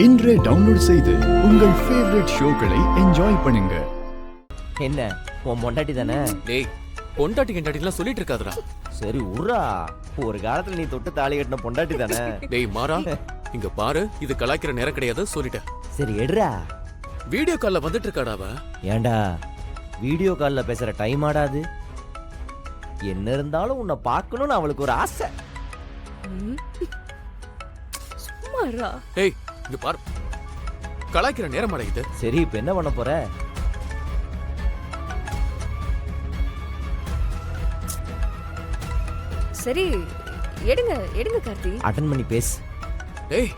இன்றே டவுன்லோட் செய்து உங்கள் ஃபேவரட் ஷோக்களை என்ஜாய் பண்ணுங்க. என்ன உன் பொண்டாட்டி தானே? டேய் பொண்டாட்டி கிண்டாட்டிலாம் சொல்லிட்டு இருக்காதடா. சரி உர்ரா, ஒரு காலத்துல நீ தொட்டு தாலி கட்டின பொண்டாட்டி தானே? டேய் மாறா, இங்க பாரு, இது கலாய்க்கிற நேரம் கிடையாது சொல்லிட்டேன். சரி எடுறா. வீடியோ கால்ல வந்துட்டு இருக்காடா அவ. ஏண்டா வீடியோ கால்ல பேசுற டைம் ஆடாது? என்ன இருந்தாலும் உன்னை பார்க்கணும்னு அவளுக்கு ஒரு ஆசை. சும்மாடா. டேய் இங்க பாரு, கலாய்க்கிற நேரம் அடையுது. சரி இப்ப என்ன பண்ண போற? சரி எடுங்க எடுங்க கார்த்தி. அட்டன் பண்ணி பேசு. டேய்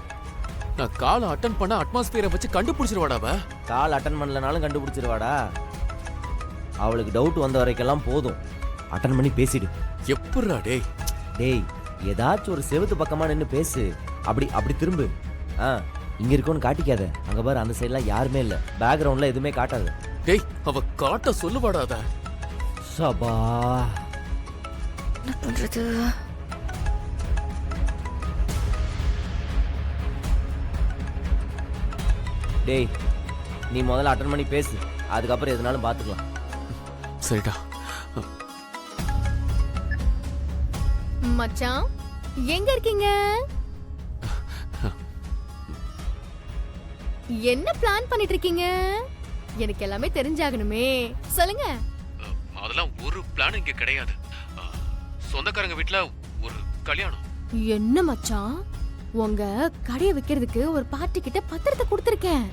நான் காலை அட்டன் பண்ண அட்மாஸ்பியரை வச்சு கண்டுபிடிச்சிருவாடா அவ. கால் அட்டன் பண்ணலனாலும் கண்டுபிடிச்சிருவாடா. அவளுக்கு டவுட் வந்த வரைக்கெல்லாம் போதும், அட்டன் பண்ணி பேசிடு. எப்படிடா டேய்? டேய் ஏதாச்சும் ஒரு செவுத்து பக்கமா நின்று பேசு. அப்படி அப்படி திரும்பு. இங்க இருக்கோன்னு காட்டிக்காத. அங்க பாரு, அந்த சைட்லாம் யாருமே இல்ல, பேக்ரவுண்ட்ல எதுவுமே காட்டாது. டேய் அவ காட்ட சொல்லுவாடா அத. சபா என்ன பண்றது? டேய் நீ முதல்ல அட்டன் பண்ணி பேசு, அதுக்கப்புறம் எதுனாலும் பாத்துக்கலாம். சரிடா. மச்சான் எங்க இருக்கீங்க? என்ன பிளான் பண்ணிட்டு இருக்கீங்க? எனக்கு எல்லாமே தெரிஞ்சாகணுமே, சொல்லுங்க. அதெல்லாம் ஒரு பிளான் இங்க கிடையாது. சொந்தக்காரங்க வீட்ல ஒரு கல்யாணம். என்ன மச்சான், உங்க கடையை விக்கிறதுக்கு ஒரு பார்ட்டி கிட்ட பத்திரத்தை கொடுத்திருக்கேன்.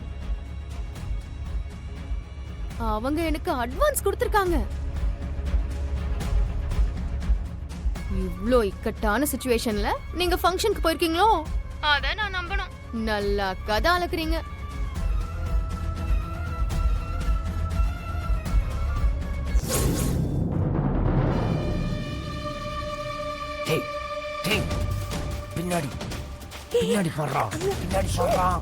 அவங்க எனக்கு அட்வான்ஸ் கொடுத்திருக்காங்க. இவ்ளோ இக்கட்டான சிச்சுவேஷன்ல நீங்க ஃபங்க்ஷனுக்கு போயிருக்கீங்களோ? அத நான் நம்பணும். நல்லா கதை அளக்குறீங்க. பின்னாடி பின்னாடி போடுறான், பின்னாடி சொல்றான்.